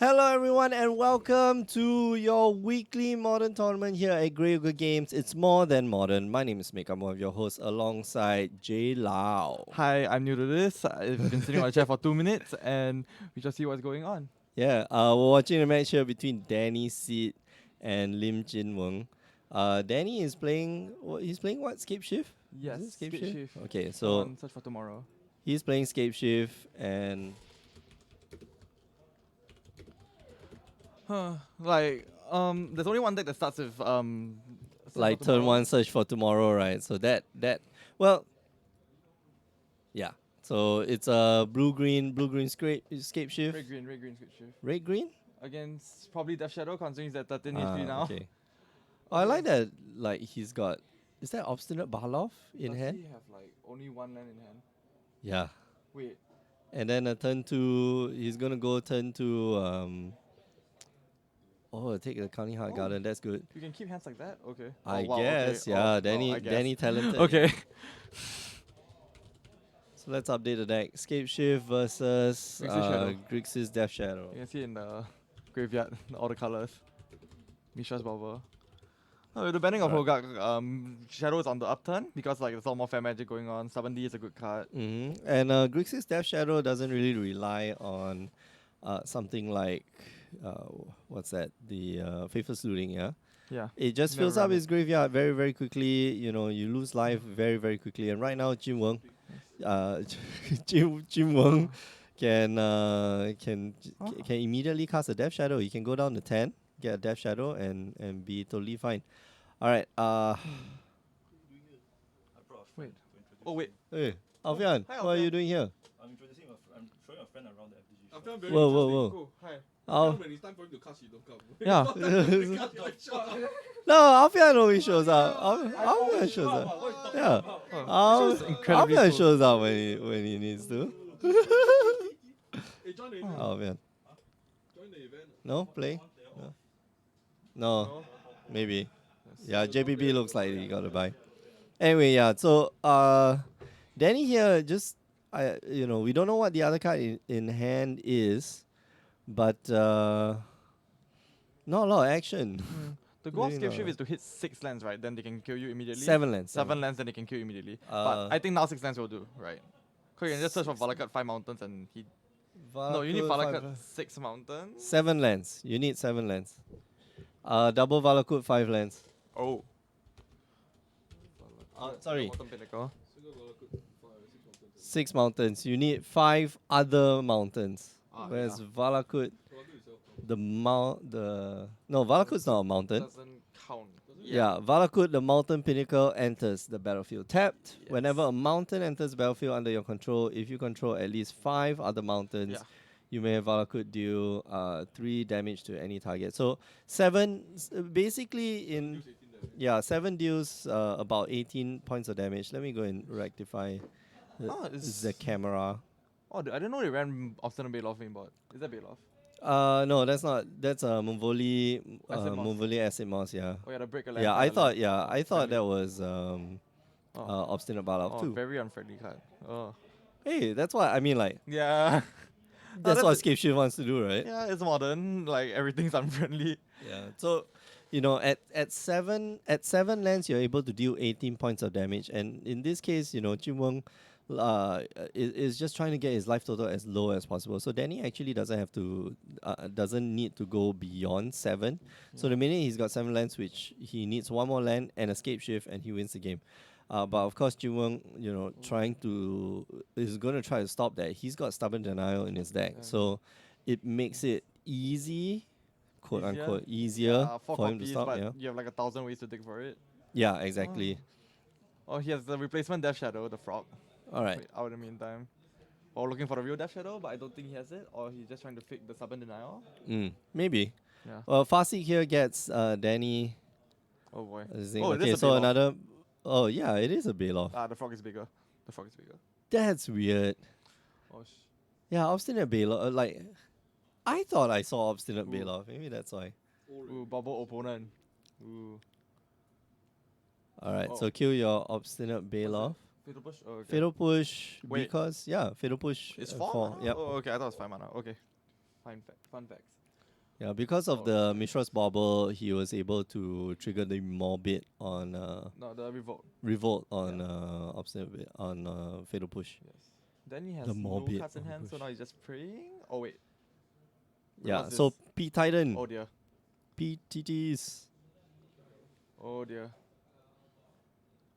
Hello, everyone, and welcome to your weekly modern tournament here at Grey Yoga Games. It's more than modern. My name is Mick. I'm one of your hosts alongside Jay Lau. Hi, I'm new to this. I've been sitting on the chair for 2 minutes and we just see what's going on. Yeah, we're watching a match here between Danny Sid and Lim Jin Weng. Danny is playing. He's playing what? Scape Shift? Yes, Is it Scape Shift. Okay, Come so on, search for tomorrow. he's playing Scape Shift and There's only one deck that starts with search for like turn tomorrow. one search for tomorrow, right? So well, yeah. So it's a blue green scape shift. Red green, Scape Shift. Red green. Against probably Death Shadow, considering he's at 13 HP now. Okay. Oh, I like that. Like he's got. Is that obstinate Balov in Does hand? he have like only one land in hand? Yeah. Wait. And then a turn two. He's gonna go turn two. Oh, take the County Heart Oh. Garden. That's good. You can keep hands like that? Okay. I Oh, wow, guess. okay. Yeah. Oh, Danny. I guess. Danny talented. Okay. So let's update the deck. Scape Shift versus Grixis Shadow. Grixis Death Shadow. You can see in the graveyard all the colors. Mishra's Bubble. Oh, with the banning of Alright. Hogak, Shadow is on the upturn because like there's a lot more fair magic going on. 7D is a good card. And Grixis Death Shadow doesn't really rely on something like what's that? The Faithless Looting, yeah. Yeah. It just Never fills up run it. his graveyard very, very quickly. You know, you lose life very, very quickly. And right now, Jim Weng, Jim Weng can immediately cast a Death Shadow. He can go down to 10, get a Death Shadow, and be totally fine. All right. Wait. Oh wait. Hey, Alfian, Hi, what are you Alfian. doing here? I'm introducing I'm showing a friend around the FDG. I felt very Whoa, whoa, interesting. whoa. Oh, hi. Al- When it's time for him to cast, he don't come. Yeah. No, Alfian always shows up. Alfian shows up. Yeah. Shows incredibly Alfian cool. shows up when he needs to. Hey, join the event. Alfian. Join the event. No? Play? No. Maybe. Yeah, JBB looks like he got to buy. Anyway, yeah, so Danny here just we don't know what the other card in hand is, but not a lot of action. The goal of Really Scape not. Shift is to hit 6 lands, right? Then they can kill you immediately. 7 lands. 7 lands, then they can kill you immediately. Uh, But I think now 6 lands will do, right? Because you can just search for Valakat 5 mountains and he. No, you need Valakat 6 mountains. 7 lands. You need 7 lands. Double Valakut 5 lands. Oh. Sorry. Bottom Pinnacle. Single dollar could 6 mountains. 6 mountains. You need 5 other mountains. Whereas yeah. Valakut, itself. Valakut's not a mountain. Doesn't count. Yeah, Valakut, the mountain pinnacle, enters the battlefield tapped. Yes. Whenever a mountain enters battlefield under your control, if you control at least 5 other mountains, Yeah. you may have Valakut deal 3 damage to any target. So 7, basically in 7 deals about 18 points of damage. Let me go and rectify Oh, it's the camera. Oh, I didn't know they ran Obstinate Bailoff main board. Is that Bailoff? No, that's not. That's Mumvoli. Acid Moss. Mumvoli Acid Moss. Yeah. Oh yeah, the break a land. Yeah, break I a thought. land. Yeah, I thought friendly. that was Oh. Obstinate Balov Oh, too. very unfriendly card. Oh. Hey, that's what I mean. Like Yeah. that's what that's- Scape Shift wants to do, right? Yeah, it's modern. Like everything's unfriendly. Yeah. So, at 7 lands, you're able to deal 18 points of damage, and in this case, Jim Weng is just trying to get his life total as low as possible. So Danny actually doesn't need to go beyond 7. So the minute he's got 7 lands, which he needs 1 more land and Escape Shift, and he wins the game. But of course, Jim Weng, is going to try to stop that. He's got Stubborn Denial in his deck, Yeah. so it makes it easy, quote Easier? unquote, easier 4 for him to copies, stop. but Yeah, you have like 1,000 ways to dig for it. yeah, exactly. Oh, he has the replacement Death Shadow, the frog. All right. Wait, out in the meantime. Or looking for the real Death Shadow, but I don't think he has it. Or he's just trying to fake the Stubborn Denial. Maybe. Yeah. Well, Farsi here gets Danny. Oh boy. Zing. Oh, it Okay, is a so Bailoff. another. Oh yeah, it is a Bailoff. Ah, the frog is bigger. The frog is bigger. That's weird. Oh, Yeah, Obstinate Bailoff. Like, I thought I saw Obstinate Ooh. Bailoff. Maybe that's why. Ooh, bubble opponent. Ooh. All right, Oh. so kill your Obstinate Bailoff. Fatal push? Oh, okay. Fatal Push Wait. because Fatal Push. It's 4. 4 mana? Yep. Oh, okay, I thought it was 5 mana. Okay. Fun facts. Yeah, because of Oh, the Mishra's Bauble, he was able to trigger the Morbid on No, the revolt. Revolt on Obstinate Bit on Fatal Push. Yes. Then he has The no Morbid cards in on hand, so push. now he's just praying. Oh wait. Wait, Yeah, what's so this? P Titan, Oh dear. PTTs. Oh dear.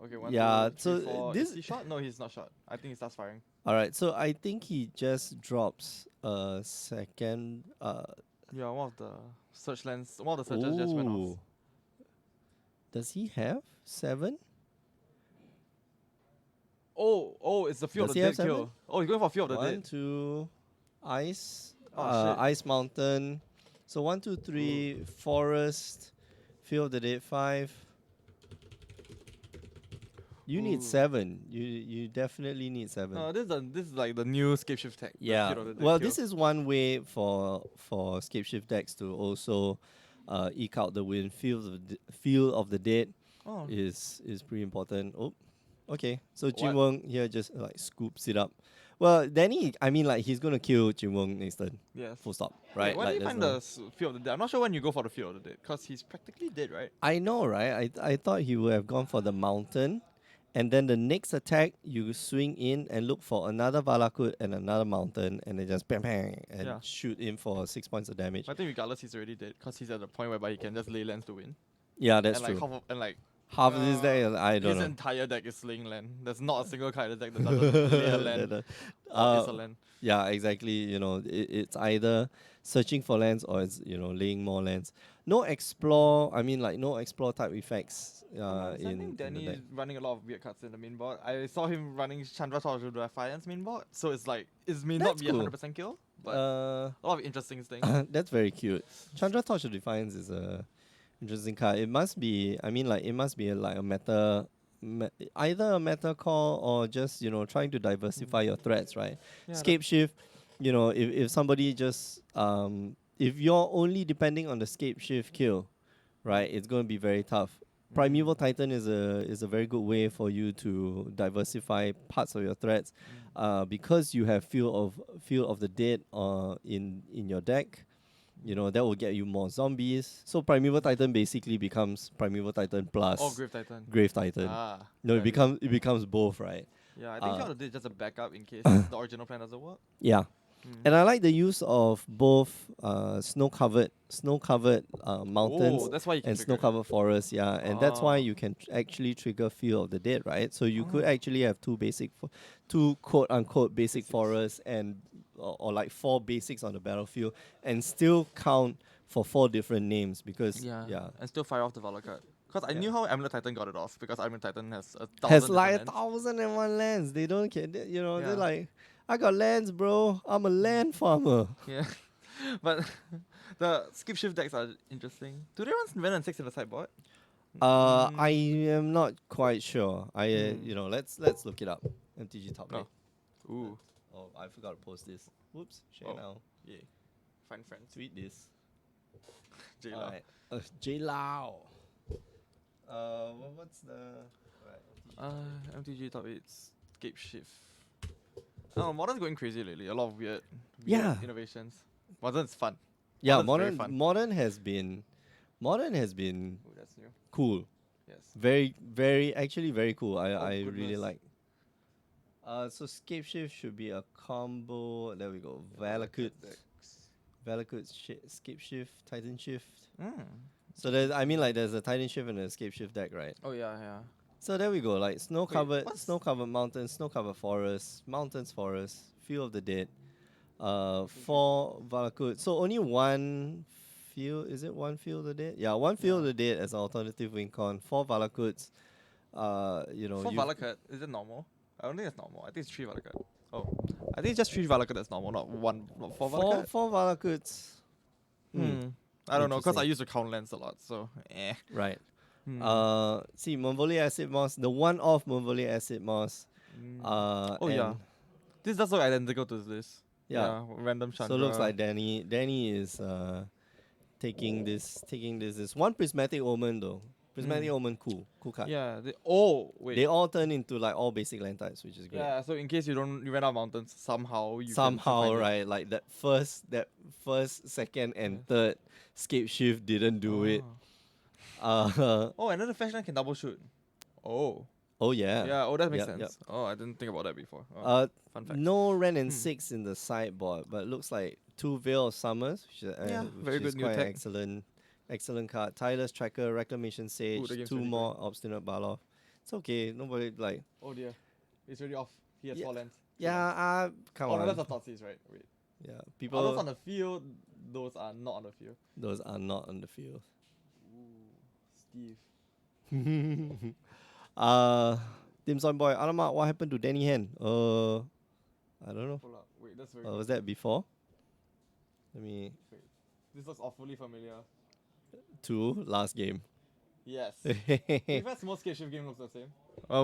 Okay, one, Yeah, two, three, so four. this. Is he shot? No, he's not shot. I think he starts firing. All right, so I think he just drops a second. Yeah, one of the search lands, one of the searches just went off. Ooh. Does he have 7? Oh, it's the Fear of Does the he have Dead kill. 7? Oh, he's going for Fear of the 1, Dead. 2, Ice, Oh, shit. Ice Mountain. So 1, 2, 3, Forest, Field of the Dead 5. You need Ooh. 7. You definitely need 7. No, this is like the new Scape Shift tech. the Yeah. Fear of the Dead Well, kill. this is one way for Scape Shift decks to also eke out the win. Field of the Dead Oh, is pretty important. Oh, okay. So What? Jin Wong here just like scoops it up. Well, Danny, I mean, like he's gonna kill Jin Wong next turn. yes. Full stop. Wait, Right? why like, do you there's find no- the Fear of the Dead? I'm not sure when you go for the Fear of the Dead, because he's practically dead, right? I know, right? I thought he would have gone for the mountain, and then the next attack you swing in and look for another Valakut and another mountain, and then just bang bang and Yeah. shoot in for 6 points of damage. I think regardless, he's already dead, because he's at the point whereby he can just lay lands to win. Yeah, that's and like true. half of, and like Half of this deck, I don't his know. entire deck is slaying land. There's not a single card in the deck that doesn't lay a land. Or is a land. Yeah, exactly. You know, it's either searching for lands or it's laying more lands. No explore. I mean, like no explore type effects. I In think the Danny deck. is running a lot of weird cards in the main board. I saw him running Chandra Torch to Defiance main board, so it's like it may not That's be cool. 100% kill, but Uh, a lot of interesting things. that's very cute. Chandra Torch of Defiance is a interesting card. It must be. I mean, like it must be like a meta. Either a meta call or just trying to diversify your threats, right? Yeah, Scape shift, if somebody just if you're only depending on the scape shift kill, right, it's going to be very tough. Primeval Titan is a very good way for you to diversify parts of your threats, because you have Field of the Dead in your deck. That will get you more zombies. So Primeval Titan basically becomes Primeval Titan plus Oh, Grave Titan. Grave Titan. Ah, No, valid. it becomes both, right? Yeah, I think uh, Fear of the Dead is just a backup in case the original plan doesn't work. Yeah. Mm. And I like the use of both snow-covered mountains Oh, that's why you can and trigger it. snow-covered forests, yeah. And that's why Ah. you can actually trigger Field of the Dead, right? So you could Ah. actually have two quote-unquote basic Basics. forests and or like 4 basics on the battlefield and still count for 4 different names because Yeah, and still fire off the Valor card. Because I Yeah. knew how Amulet Titan got it off, because Amulet Titan has 1,000 has like different 1,001 lands. They don't care. They're Yeah. like, I got lands, bro. I'm a land farmer. Yeah, but the skip shift decks are interesting. Do they run Venom 6 in the sideboard? I am not quite sure. Hmm. Let's look it up. MTG top No. eight. Ooh, Oh, I forgot to post this. Whoops. Share Oh. now. yeah. Find friends. Tweet this. J Alright. J Lao. What's the MTG top 8 skip shift. Oh, Modern's going crazy lately. A lot of weird Yeah. innovations. Modern's fun. Yeah, Modern's very fun. modern has been Ooh, that's new. cool. Yes. Very, very, actually very cool. I really goodness. like. So Scape Shift should be a combo. There we go. Valakut, Scape Shift, Titan Shift. Mm. So there's a Titan Shift and a Scape Shift deck, right? Oh yeah, yeah. So there we go. Like snow covered what's- mountains, snow covered forests, mountains, forests, Field of the Dead. 4 Valakut. So only one field. Is it one Field of the Dead? Yeah, one Field of the Dead as an alternative win con. 4 Valakuts. For you- Valakut, is it normal? I don't think it's normal. I think it's 3 Valakut. Oh, I think it's just 3 Valakut that's normal, not 4 Valakut. Four Valakuts. I don't know, because I Interesting. used to count lands a lot, so eh. Right. Hmm. See, Monvolia Acid Moss, the one-off Monvolia Acid Moss. Oh, yeah. and- This does look identical to this. Yeah. Random Chandra. So it looks like Danny is taking this one Prismatic Omen though. Prismatic Omen, cool card. Yeah. Wait. They all turn into like all basic land types, which is great. Yeah. So in case you ran out of mountains, somehow you can still Somehow, find it. right? Like that first, second, and third scape shift didn't do it. Oh, another fetch land can double shoot. Oh. Oh yeah. Yeah. Oh, that makes Yep, sense. yep. Oh, I didn't think about that before. Oh, fun fact. No Ren and 6 in the sideboard, but it looks like 2 Veil of Summers, which is, Yeah, very which good is new quite tech. excellent card. Tireless Tracker, Reclamation Sage, the game's 2 really more Obstinate Baloth. It's okay. Nobody like. Oh dear. It's already off. He has Yeah. 4 lands. Yeah, come Oh, no, on. that's a Thoughtseize, right? Wait. Yeah, Those people. on the field, those are not on the field. Those are not on the field. Ooh, Steve. Dim Sum Boy, Alamak, what happened to Danny Hen? I don't know. Hold up. Wait, that's very Was that before? Let me. This looks awfully familiar. 2 last game. Yes. In fact, most Skate Shift game looks the same.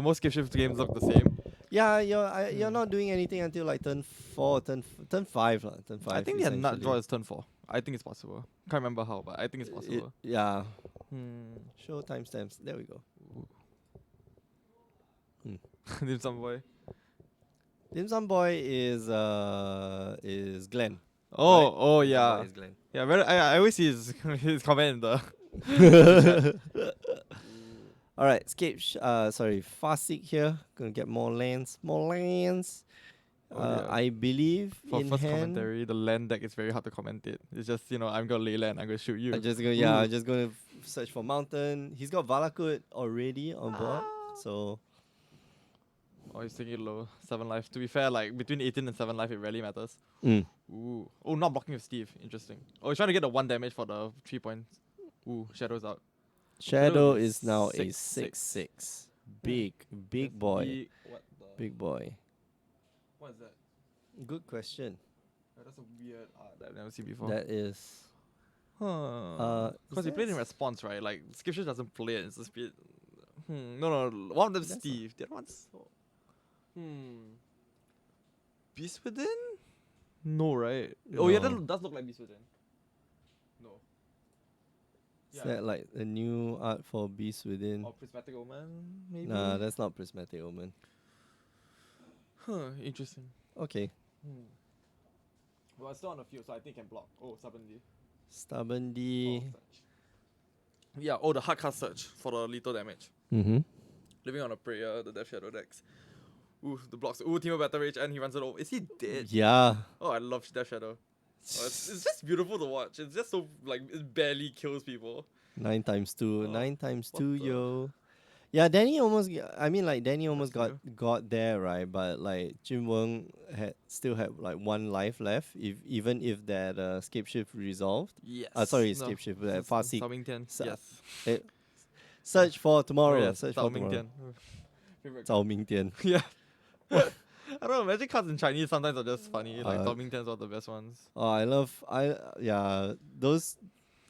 Most Skate Shift games look the same. Yeah, you're not doing anything until like turn 4, turn 5 lah. Turn 5. I think their nut essentially. draw is turn 4. I think it's possible. Can't remember how, but I think it's possible. Yeah. Hmm. Show timestamps. There we go. Dim Sum Boy. Dim Sum Boy is Glenn. Oh Dim Sum yeah. Boy is Glenn. Yeah, I always see his comment in the Alright, Farseek here. Gonna get more lands. Oh, yeah. I believe for in first hand. commentary, the land deck is very hard to comment it. It's just, I'm gonna lay land, I'm gonna shoot you. I'm just gonna search for mountain. He's got Valakut already on board, so Oh, he's taking it low. 7 life. To be fair, like between 18 and 7 life, it rarely matters. Ooh. Oh, not blocking with Steve. Interesting. Oh, he's trying to get the 1 damage for the 3 points. Ooh, Shadow's out. Shadow Shadow is now a 6/6. 6/6. Big boy. What the? Big boy. What is that? Good question. Oh, that's a weird art that I've never seen before. That is. Because he is played in that response, right? Like, Skipshire doesn't play it. It's a speed. No. One of them's That's Steve. The other one's. Beast Within? No, right? Oh, yeah, that No. does look like Beast Within. No. Is that like a new art for Beast Within? Or Prismatic Omen, maybe? Nah, that's not Prismatic Omen. Huh, interesting. Okay. Well, it's still on the field, so I think it can block. Oh, Stubbornly. Stubborn D. Yeah, the hard card search for the lethal damage. Mm-hmm. Living on a prayer, the Death Shadow decks. Ooh, the blocks. Ooh, Team of Battle Rage, and he runs it over. Is he dead? Yeah. Oh, I love Death Shadow. Oh, it's just beautiful to watch. It's just so, like, it barely kills people. 9 times 2. Oh, 9 times what 2, the- yo. Yeah, Danny almost. Danny almost That's got there, right? But like Jim Weng still had like 1 life left. Even if that escape shift resolved. Yes. Escape shift. That Farseek. Yes. Eh, search for tomorrow. yes, Search Zhao for tomorrow. Mingtian. Favorite Zhao Mingtian. Yeah. I don't know, magic cards in Chinese sometimes are just funny. Like Zhao Mingtian's one of the best ones. Oh, those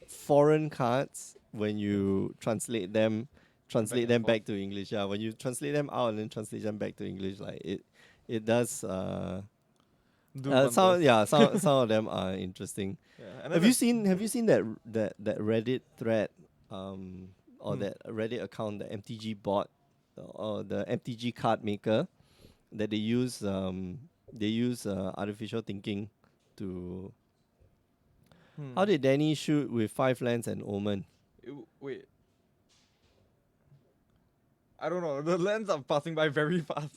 foreign cards when you translate them and back to English. Yeah, when you translate them out and then translate them back to English, like it does. Do Some wonders. of them are interesting. Yeah. And Have then you seen that Reddit thread or that Reddit account, the MTG bot or the MTG card maker that they use artificial thinking to. How did Danny shoot with 5 lands and Omen? Wait. I don't know. The lands are passing by very fast.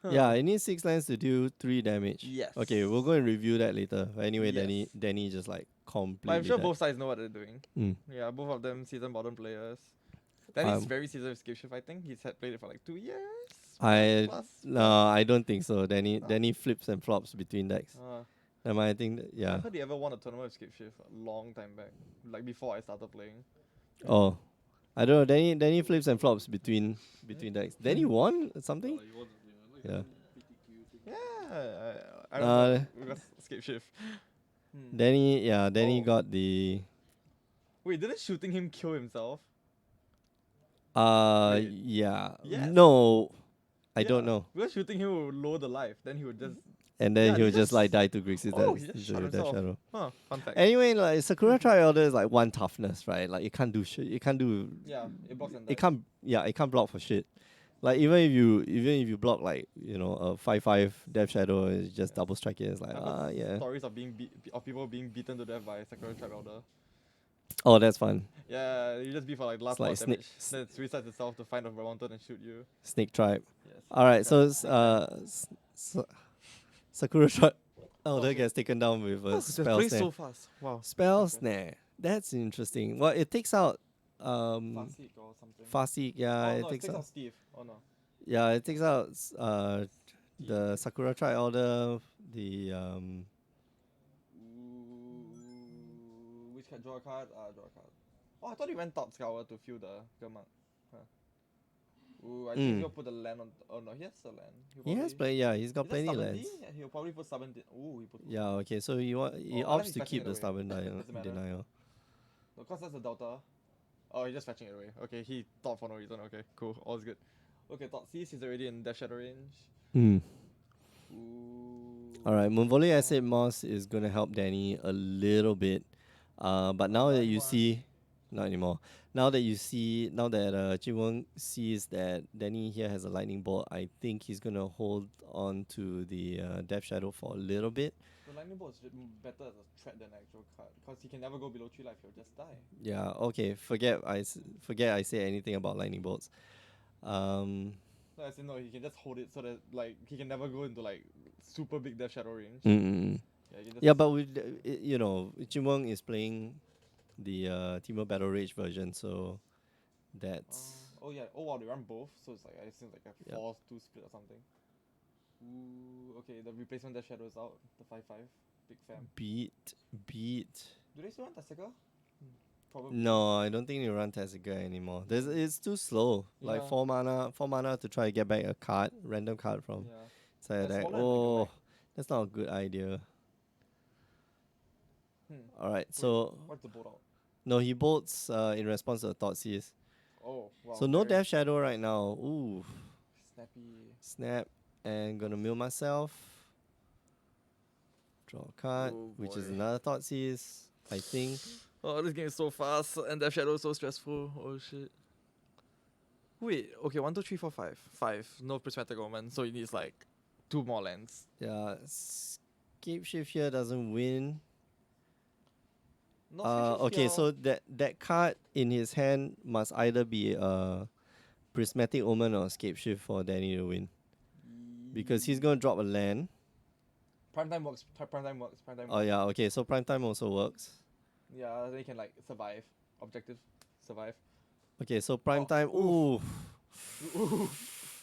Yeah, it needs 6 lands to do 3 damage. Yes. Okay, we'll go and review that later. But anyway, Yes. Danny just like completely. But I'm sure died. both sides know what they're doing. Mm. Yeah, both of them seasoned modern players. Danny's Um, very seasoned with Skip Shift, I think. He's had played it for like 2 years. Plus. No, I don't think so. Danny flips and flops between decks. I think I yeah. heard he ever won a tournament with Skip Shift a long time back. Like before I started playing. Oh, I don't know. Danny flips and flops between decks. Danny won something. Yeah. Yeah, I Uh, don't know. Because Skip Shift. Danny Oh. got the. Wait, didn't shooting him kill himself? Wait. Yeah. Yes. No, I don't Yeah, know. Because shooting him would lower the life. Then he would just and then Yeah, he'll he just like just- die to Grixis. Oh, That's he just the shot Death himself. Shadow. Huh, fun fact. Anyway, like Sakura Triorder is like one toughness, right? Like it can't do shit. It can't do. Yeah, it blocks and It dies. can't. Yeah, it can't block for shit. Like even if you block like a 5/5 Death Shadow, it's just Yeah. double strike it. It's like I've heard yeah. stories of of people being beaten to death by Sakura Tribe Elder. Oh, that's fun. Yeah, you just beat for like last like part snake- damage. Then it resets itself to find a mountain and shoot you. Snake Tribe. Yes. All right, so Snake Tribe. Sakura Tribe Elder Okay. gets taken down with a Oh, spell that plays snare. so fast. Wow. Spell Okay. snare. That's interesting. Well, it takes out Farseek or something. Farseek. Yeah, oh, it no, takes out. Steve. Oh no. Yeah, it takes out the Sakura Tribe Elder. The Ooh, which can draw a card? Draw a card. Oh, I thought he went top scour to fill the Germark. Huh. Ooh, I think he'll put the land on. Oh no, he has the land. he has play. Yeah, he's got Is that plenty stubborn lands. D? Yeah, he'll probably put stubborn. Ooh, he put. Yeah. Okay. So he unless opts he's to fetching keep it the away. stubborn Doesn't matter. denial. No, cause that's a delta. Oh, he's just fetching it away. Okay, he thought for no reason. Okay, cool. All's good. Okay, thought sees he's already in Death Shadow range. Hmm. Ooh. All right. Moonvolley Acid Moss is gonna help Danny a little bit. But now that you anymore. see, not anymore. Now that Jinwon sees that Danny here has a lightning bolt, I think he's gonna hold on to the Death Shadow for a little bit. The lightning bolt is better as a threat than an actual card, cause he can never go below 3 life. He'll just die. Yeah. Okay. Forget I say anything about lightning bolts. No, as in no, he can just hold it so that like he can never go into like super big Death Shadow range. Mm-mm. Yeah, he can just Yeah, but with Jinwon is playing the Teemo Battle Rage version, so that's oh yeah. Oh wow, they run both, so it's like I assume like a Yeah. 4-2 split or something. Ooh, okay. The replacement Death Shadow is out. The 5/5, big fam. beat. Do they still run Tessica? Probably. No, I don't think you run Tessica anymore. It's too slow. Like Yeah. 4 mana to try to get back a card, random card from Yeah. side of That's deck. smaller than Oh, Mega that's not a good idea. Hmm. All right, so What's the bolt out? no, he bolts in response to the Thoughtseize. Oh wow. So no very Death Shadow right now. Ooh, Snappy. snap, and gonna mill myself. Draw a card, Oh, which is boy. another Thoughtseize, I think. Oh, this game is so fast and Death Shadow is so stressful. Oh shit. Wait, okay, 1, 2, 3, 4, 5. 5. No prismatic omen, so he needs like 2 more lands. Yeah, Scape Shift here doesn't win. No Okay, so that card in his hand must either be a Prismatic Omen or Escape Shift for Danny to win. Because he's gonna drop a land. Prime time works. Prime time works. Prime time. Oh yeah, okay, so Prime Time also works. Yeah, then you can like survive. Objective, survive. Okay, so Prime Oh, Time. Ooh. Ooh.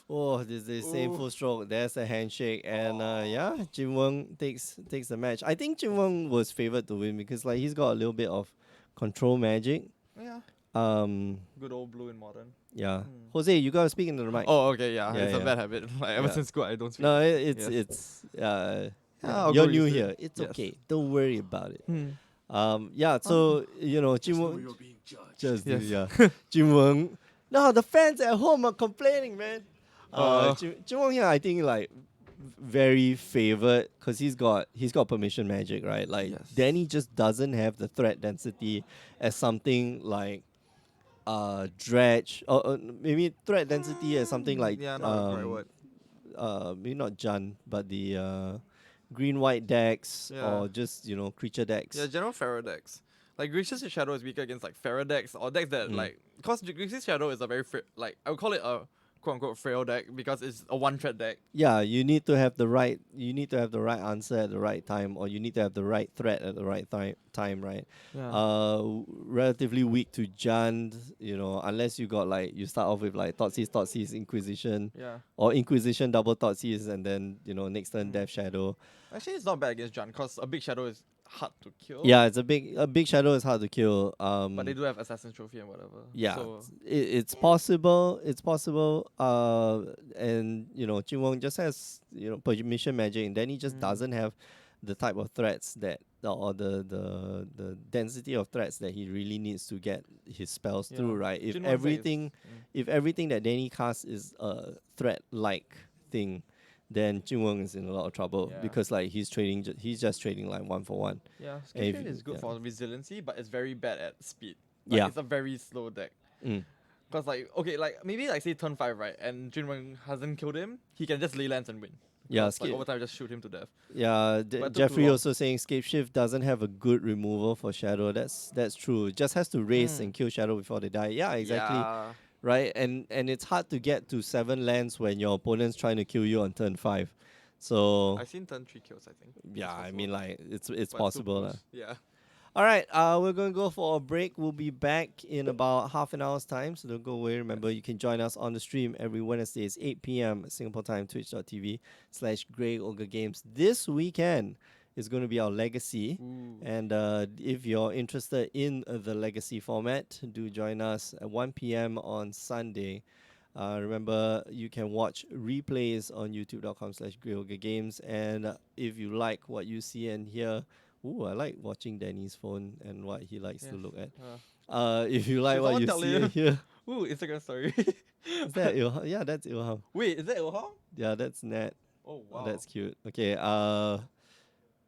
Oh, this is same Ooh. full stroke. There's a handshake, and yeah, Jinwon takes the match. I think Jinwon was favored to win because like he's got a little bit of control magic. Yeah. Um, Good old blue in modern. yeah. Hmm. Jose, you gotta speak into the mic. Oh, okay, yeah. Yeah, It's a yeah. bad habit. Like ever Yeah. since school, I don't speak. No, Yes. it's Yeah, I'll you're go new use it. here. It's Yes. okay. Don't worry about it. Hmm. Yeah. So Just know Jinwon you're being judged. just Yes. yeah, Jinwon. No, the fans at home are complaining, man. Uh. Jinwon here, I think like very favored because he's got permission magic, right? Like Yes. Danny just doesn't have the threat density as something like Dredge or maybe threat density as something like Yeah, not the right word. maybe not Jun, but the green white decks Yeah. or just creature decks. Yeah, general Pharaoh decks. Like Grixis Shadow is weaker against like Pharaoh decks or decks that like because Grixis Shadow is a very like I would call it a quote unquote frail deck because it's a one threat deck. Yeah, you need to have the right answer at the right time, or you need to have the right threat at the right time, right? Yeah. Relatively weak to Jund, unless you got like you start off with like Thoughtseize, Inquisition, Yeah. or Inquisition double Thoughtseize, and then next turn Death Shadow. Actually, it's not bad against Jund because a big shadow is hard to kill. Yeah, it's a big shadow is hard to kill. But they do have Assassin's Trophy and whatever. Yeah, So, it's possible. It's possible. And Jinwon just has permission magic, and then he just doesn't have the type of threats that or the density of threats that he really needs to get his spells Yeah. through. Right? If Jinwon's everything deck is- if everything that Danny casts is a threat like thing, then Jinweng is in a lot of trouble Yeah. because like he's just trading like 1-for-1. Yeah, if- Skip is good yeah. for resiliency, but it's very bad at speed. Like, Yeah. it's a very slow deck. Mm. Cause like okay, like maybe like say turn 5 right, and Jinwen hasn't killed him, he can just ley lance and win. Yeah, 'Cause, like skip. over time just shoot him to death. Yeah, But it took too Jeffrey long. also saying Scape Shift doesn't have a good removal for Shadow. That's true. It just has to race and kill Shadow before they die. Yeah, exactly. Yeah. Right, and it's hard to get to 7 lands when your opponent's trying to kill you on turn 5. So I've seen turn 3 kills, I think. yeah, That's I possible. mean like it's But too possible. close. Yeah. All right, we're going to go for a break. We'll be back in about half an hour's time, so don't go away. Remember, you can join us on the stream every Wednesdays, 8 p.m. Singapore time, twitch.tv/Grey Ogre Games. This weekend is going to be our Legacy. Ooh. And if you're interested in the Legacy format, do join us at 1 p.m. on Sunday. Remember, you can watch replays on youtube.com/GreyOgreGames. And if you like what you see and hear, I like watching Danny's phone and what he likes to Yes. look at. Uh, If you like Should what someone you tell see you? and hear, ooh, Instagram story. is that Ilham? Yeah, that's Ilham. Wait, is that Ilham? Yeah, that's Nat. Oh Oh, wow. that's cute. Okay.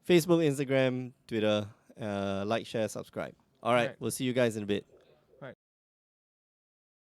Facebook, Instagram, Twitter. Like, share, subscribe. All right. Alright. We'll see you guys in a bit.